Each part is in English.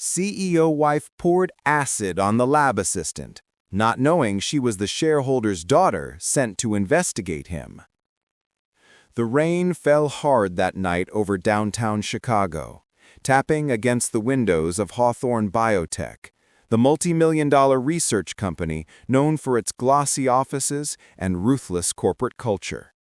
CEO wife poured acid on the lab assistant, not knowing she was the shareholder's daughter sent to investigate him. The rain fell hard that night over downtown Chicago, tapping against the windows of Hawthorne Biotech, the multi-million-dollar research company known for its glossy offices and ruthless corporate culture.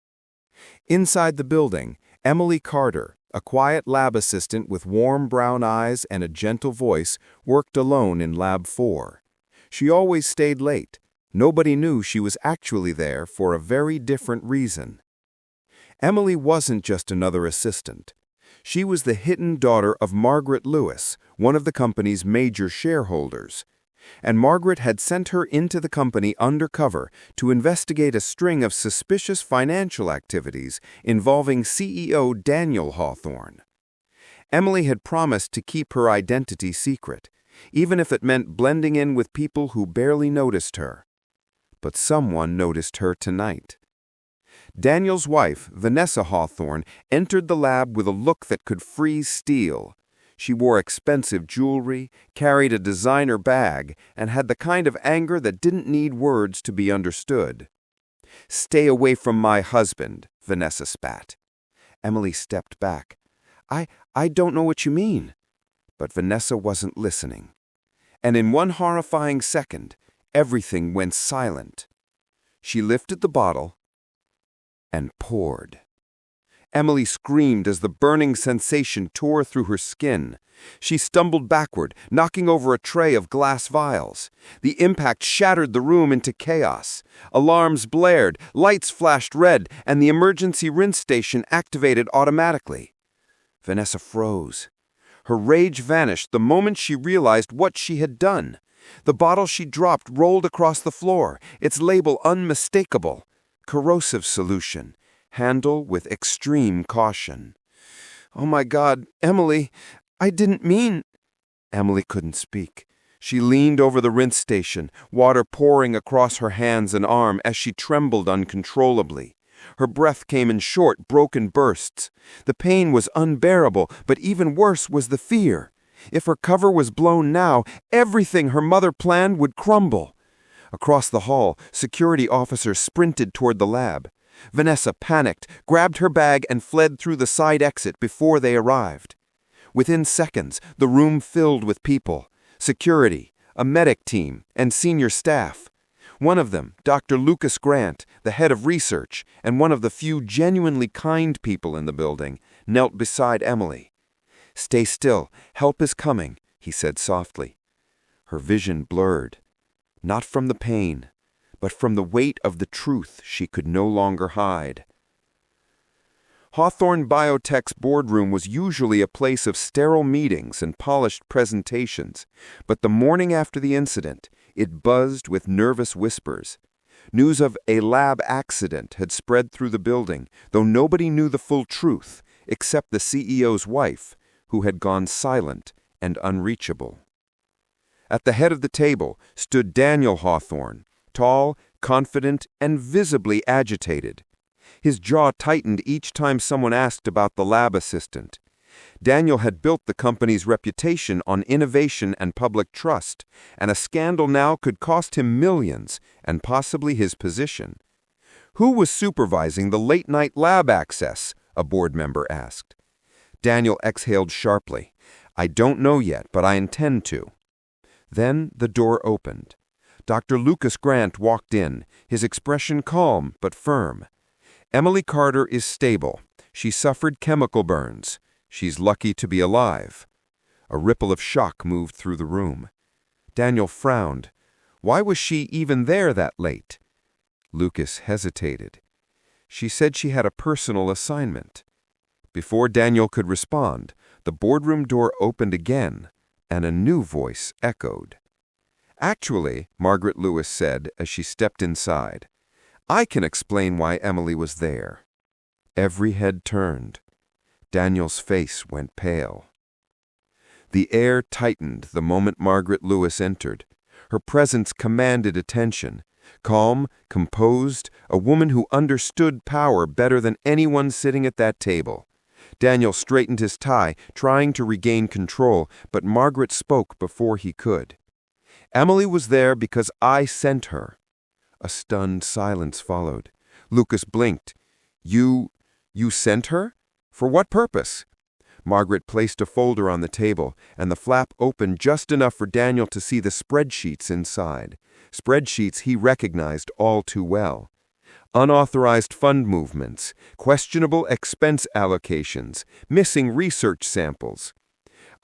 Inside the building, Emily Carter, a quiet lab assistant with warm brown eyes and a gentle voice, worked alone in Lab 4. She always stayed late. Nobody knew she was actually there for a very different reason. Emily wasn't just another assistant. She was the hidden daughter of Margaret Lewis, one of the company's major shareholders. And Margaret had sent her into the company undercover to investigate a string of suspicious financial activities involving CEO Daniel Hawthorne. Emily had promised to keep her identity secret, even if it meant blending in with people who barely noticed her. But someone noticed her tonight. Daniel's wife, Vanessa Hawthorne, entered the lab with a look that could freeze steel. She wore expensive jewelry, carried a designer bag, and had the kind of anger that didn't need words to be understood. "Stay away from my husband," Vanessa spat. Emily stepped back. I don't know what you mean." But Vanessa wasn't listening. And in one horrifying second, everything went silent. She lifted the bottle and poured. Emily screamed as the burning sensation tore through her skin. She stumbled backward, knocking over a tray of glass vials. The impact shattered the room into chaos. Alarms blared, lights flashed red, and the emergency rinse station activated automatically. Vanessa froze. Her rage vanished the moment she realized what she had done. The bottle she dropped rolled across the floor, its label unmistakable. Corrosive solution. Handle with extreme caution. "Oh my God, Emily, I didn't mean—" Emily couldn't speak. She leaned over the rinse station, water pouring across her hands and arm as she trembled uncontrollably. Her breath came in short, broken bursts. The pain was unbearable, but even worse was the fear. If her cover was blown now, everything her mother planned would crumble. Across the hall, security officers sprinted toward the lab. Vanessa panicked, grabbed her bag, and fled through the side exit before they arrived. Within seconds, the room filled with people. Security, a medic team, and senior staff. One of them, Dr. Lucas Grant, the head of research, and one of the few genuinely kind people in the building, knelt beside Emily. "Stay still. Help is coming," he said softly. Her vision blurred. Not from the pain, but from the weight of the truth she could no longer hide. Hawthorne Biotech's boardroom was usually a place of sterile meetings and polished presentations, but the morning after the incident, it buzzed with nervous whispers. News of a lab accident had spread through the building, though nobody knew the full truth, except the CEO's wife, who had gone silent and unreachable. At the head of the table stood Daniel Hawthorne, tall, confident, and visibly agitated. His jaw tightened each time someone asked about the lab assistant. Daniel had built the company's reputation on innovation and public trust, and a scandal now could cost him millions and possibly his position. "Who was supervising the late-night lab access?" a board member asked. Daniel exhaled sharply. "I don't know yet, but I intend to." Then the door opened. Dr. Lucas Grant walked in, his expression calm but firm. "Emily Carter is stable. She suffered chemical burns. She's lucky to be alive." A ripple of shock moved through the room. Daniel frowned. Why was she even there that late? Lucas hesitated. "She said she had a personal assignment." Before Daniel could respond, the boardroom door opened again, and a new voice echoed. "Actually," Margaret Lewis said as she stepped inside, "I can explain why Emily was there." Every head turned. Daniel's face went pale. The air tightened the moment Margaret Lewis entered. Her presence commanded attention. Calm, composed, a woman who understood power better than anyone sitting at that table. Daniel straightened his tie, trying to regain control, but Margaret spoke before he could. "Emily was there because I sent her." A stunned silence followed. Lucas blinked. You sent her? For what purpose?" Margaret placed a folder on the table, and the flap opened just enough for Daniel to see the spreadsheets inside. Spreadsheets he recognized all too well. Unauthorized fund movements, questionable expense allocations, missing research samples.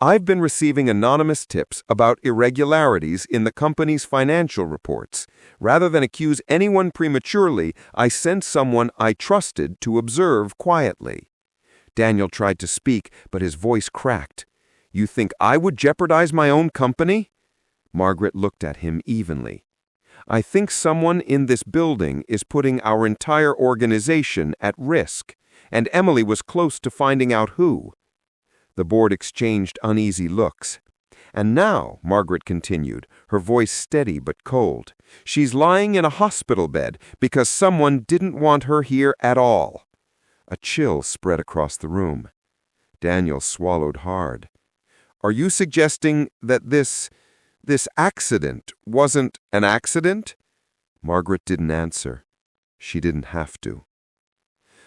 "I've been receiving anonymous tips about irregularities in the company's financial reports. Rather than accuse anyone prematurely, I sent someone I trusted to observe quietly." Daniel tried to speak, but his voice cracked. "You think I would jeopardize my own company?" Margaret looked at him evenly. "I think someone in this building is putting our entire organization at risk, and Emily was close to finding out who." The board exchanged uneasy looks. "And now," Margaret continued, her voice steady but cold, "she's lying in a hospital bed because someone didn't want her here at all." A chill spread across the room. Daniel swallowed hard. "Are you suggesting that this accident wasn't an accident?" Margaret didn't answer. She didn't have to.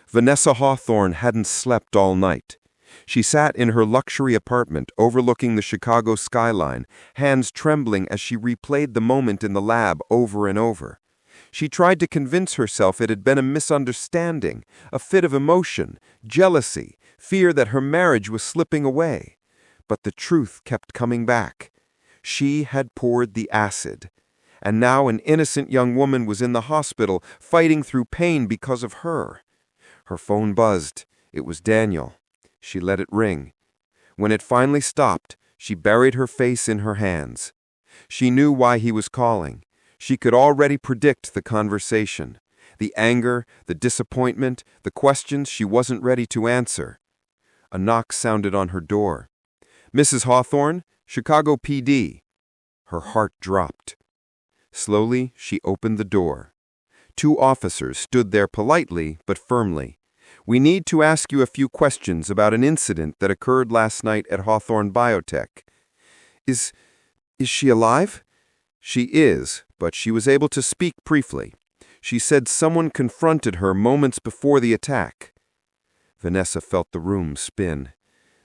Vanessa Hawthorne hadn't slept all night. She sat in her luxury apartment overlooking the Chicago skyline, hands trembling as she replayed the moment in the lab over and over. She tried to convince herself it had been a misunderstanding, a fit of emotion, jealousy, fear that her marriage was slipping away. But the truth kept coming back. She had poured the acid, and now an innocent young woman was in the hospital fighting through pain because of her. Her phone buzzed. It was Daniel. She let it ring. When it finally stopped, she buried her face in her hands. She knew why he was calling. She could already predict the conversation, the anger, the disappointment, the questions she wasn't ready to answer. A knock sounded on her door. "Mrs. Hawthorne, Chicago PD." Her heart dropped. Slowly, she opened the door. Two officers stood there politely but firmly. "We need to ask you a few questions about an incident that occurred last night at Hawthorne Biotech." Is she alive?" "She is, but she was able to speak briefly. She said someone confronted her moments before the attack." Vanessa felt the room spin.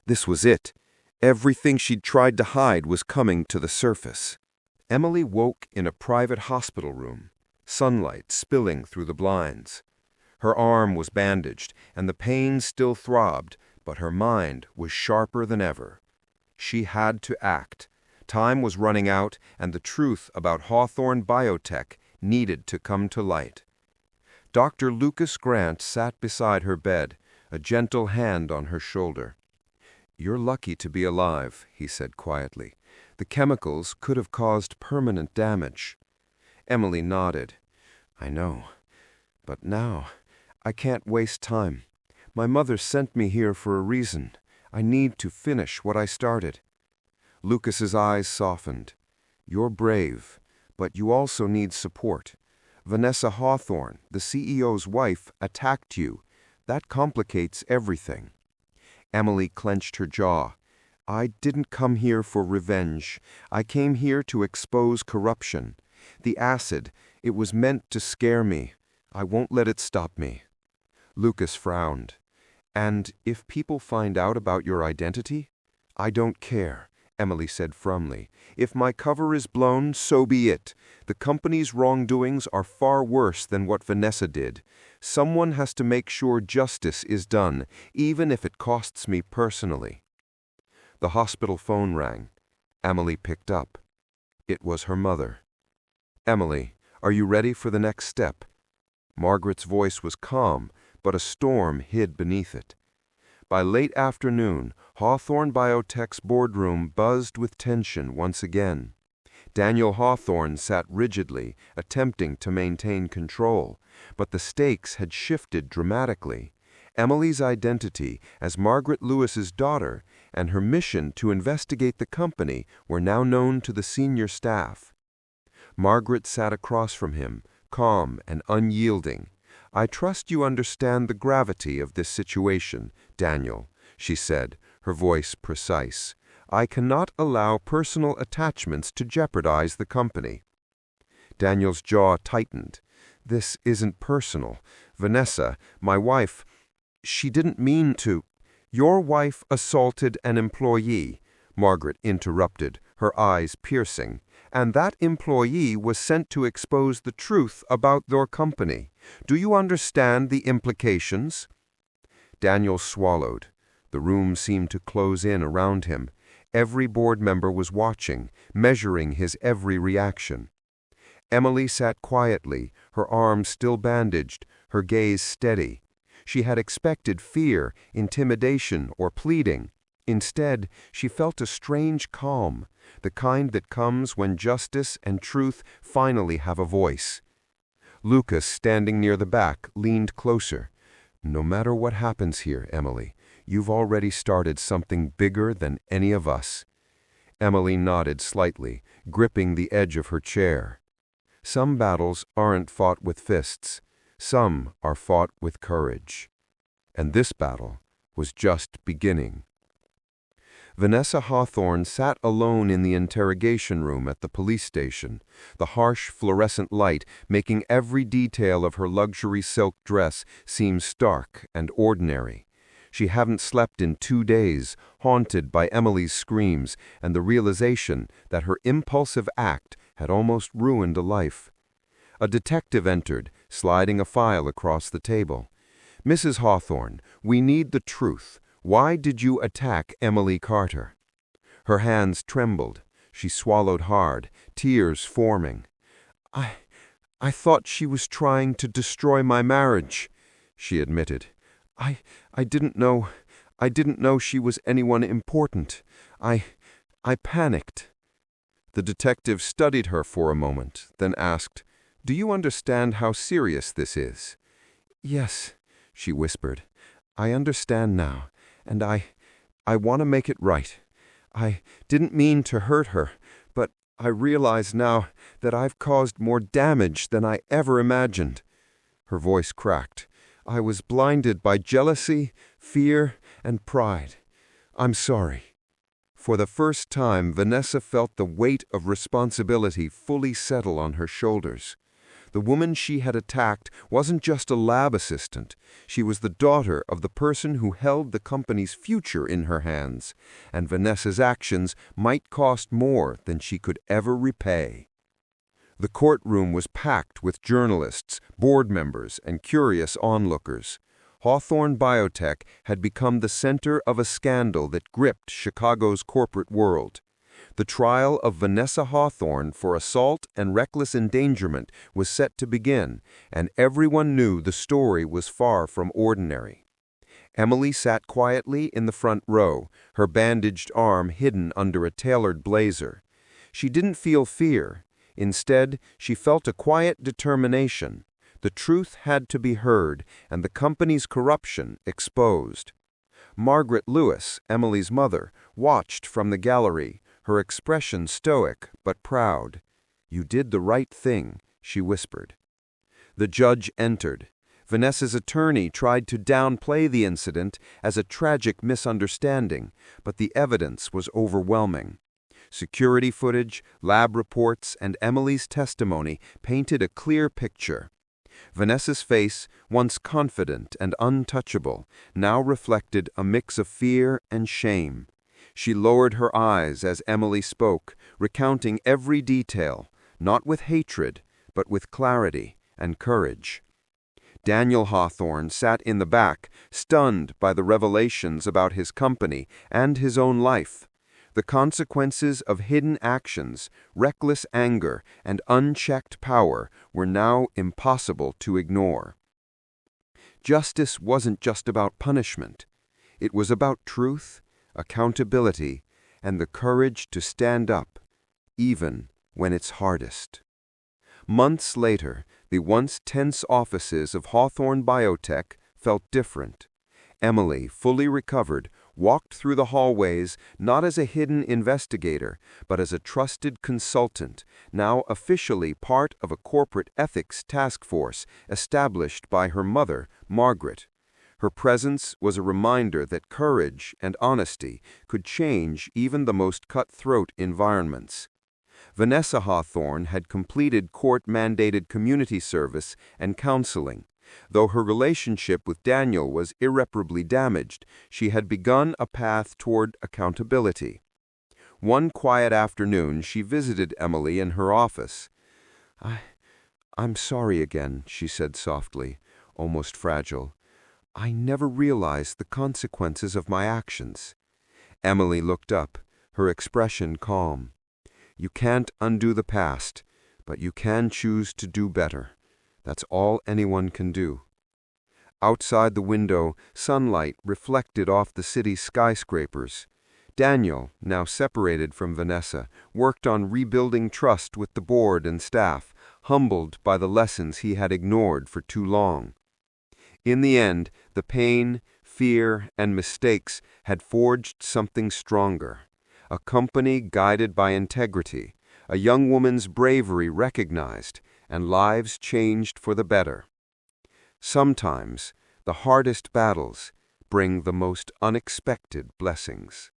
This was it. Everything she'd tried to hide was coming to the surface. Emily woke in a private hospital room, sunlight spilling through the blinds. Her arm was bandaged, and the pain still throbbed, but her mind was sharper than ever. She had to act. Time was running out, and the truth about Hawthorne Biotech needed to come to light. Dr. Lucas Grant sat beside her bed, a gentle hand on her shoulder. "You're lucky to be alive," he said quietly. "The chemicals could have caused permanent damage." Emily nodded. "I know. But now, I can't waste time. My mother sent me here for a reason. I need to finish what I started." Lucas's eyes softened. "You're brave, but you also need support. Vanessa Hawthorne, the CEO's wife, attacked you. That complicates everything." Emily clenched her jaw. "I didn't come here for revenge. I came here to expose corruption. The acid, it was meant to scare me. I won't let it stop me." Lucas frowned. "And if people find out about your identity?" "I don't care," Emily said firmly. "If my cover is blown, so be it. The company's wrongdoings are far worse than what Vanessa did. Someone has to make sure justice is done, even if it costs me personally." The hospital phone rang. Emily picked up. It was her mother. "Emily, are you ready for the next step?" Margaret's voice was calm, but a storm hid beneath it. By late afternoon, Hawthorne Biotech's boardroom buzzed with tension once again. Daniel Hawthorne sat rigidly, attempting to maintain control, but the stakes had shifted dramatically. Emily's identity as Margaret Lewis's daughter and her mission to investigate the company were now known to the senior staff. Margaret sat across from him, calm and unyielding. "I trust you understand the gravity of this situation, Daniel. she said, her voice precise. "I cannot allow personal attachments to jeopardize the company." Daniel's jaw tightened. "This isn't personal. Vanessa, my wife, she didn't mean to—" "Your wife assaulted an employee," Margaret interrupted, her eyes piercing, "and that employee was sent to expose the truth about your company. Do you understand the implications?" Daniel swallowed. The room seemed to close in around him. Every board member was watching, measuring his every reaction. Emily sat quietly, her arms still bandaged, her gaze steady. She had expected fear, intimidation, or pleading. Instead, she felt a strange calm, the kind that comes when justice and truth finally have a voice. Lucas, standing near the back, leaned closer. "No matter what happens here, Emily, you've already started something bigger than any of us." Emily nodded slightly, gripping the edge of her chair. "Some battles aren't fought with fists. Some are fought with courage." And this battle was just beginning. Vanessa Hawthorne sat alone in the interrogation room at the police station, the harsh fluorescent light making every detail of her luxury silk dress seem stark and ordinary. She hadn't slept in 2 days, haunted by Emily's screams and the realization that her impulsive act had almost ruined a life. A detective entered, sliding a file across the table. "Mrs. Hawthorne, we need the truth. Why did you attack Emily Carter?" Her hands trembled. She swallowed hard, tears forming. I thought she was trying to destroy my marriage," she admitted. I didn't know she was anyone important. I panicked." The detective studied her for a moment, then asked, "Do you understand how serious this is?" "Yes," she whispered. "I understand now, and I want to make it right. I didn't mean to hurt her, but I realize now that I've caused more damage than I ever imagined." Her voice cracked. "I was blinded by jealousy, fear, and pride. I'm sorry." For the first time, Vanessa felt the weight of responsibility fully settle on her shoulders. The woman she had attacked wasn't just a lab assistant. She was the daughter of the person who held the company's future in her hands, and Vanessa's actions might cost more than she could ever repay. The courtroom was packed with journalists, board members, and curious onlookers. Hawthorne Biotech had become the center of a scandal that gripped Chicago's corporate world. The trial of Vanessa Hawthorne for assault and reckless endangerment was set to begin, and everyone knew the story was far from ordinary. Emily sat quietly in the front row, her bandaged arm hidden under a tailored blazer. She didn't feel fear. Instead, she felt a quiet determination. The truth had to be heard, and the company's corruption exposed. Margaret Lewis, Emily's mother, watched from the gallery, her expression stoic but proud. "You did the right thing," she whispered. The judge entered. Vanessa's attorney tried to downplay the incident as a tragic misunderstanding, but the evidence was overwhelming. Security footage, lab reports, and Emily's testimony painted a clear picture. Vanessa's face, once confident and untouchable, now reflected a mix of fear and shame. She lowered her eyes as Emily spoke, recounting every detail, not with hatred, but with clarity and courage. Daniel Hawthorne sat in the back, stunned by the revelations about his company and his own life. The consequences of hidden actions, reckless anger, and unchecked power were now impossible to ignore. Justice wasn't just about punishment. It was about truth, accountability, and the courage to stand up, even when it's hardest. Months later, the once tense offices of Hawthorne Biotech felt different. Emily, fully recovered, walked through the hallways not as a hidden investigator, but as a trusted consultant, now officially part of a corporate ethics task force established by her mother, Margaret. Her presence was a reminder that courage and honesty could change even the most cutthroat environments. Vanessa Hawthorne had completed court-mandated community service and counseling. Though her relationship with Daniel was irreparably damaged, she had begun a path toward accountability. One quiet afternoon, she visited Emily in her office. I'm sorry again," she said softly, almost fragile. "I never realized the consequences of my actions." Emily looked up, her expression calm. "You can't undo the past, but you can choose to do better. That's all anyone can do." Outside the window, sunlight reflected off the city's skyscrapers. Daniel, now separated from Vanessa, worked on rebuilding trust with the board and staff, humbled by the lessons he had ignored for too long. In the end, the pain, fear, and mistakes had forged something stronger. A company guided by integrity, a young woman's bravery recognized, and lives changed for the better. Sometimes, the hardest battles bring the most unexpected blessings.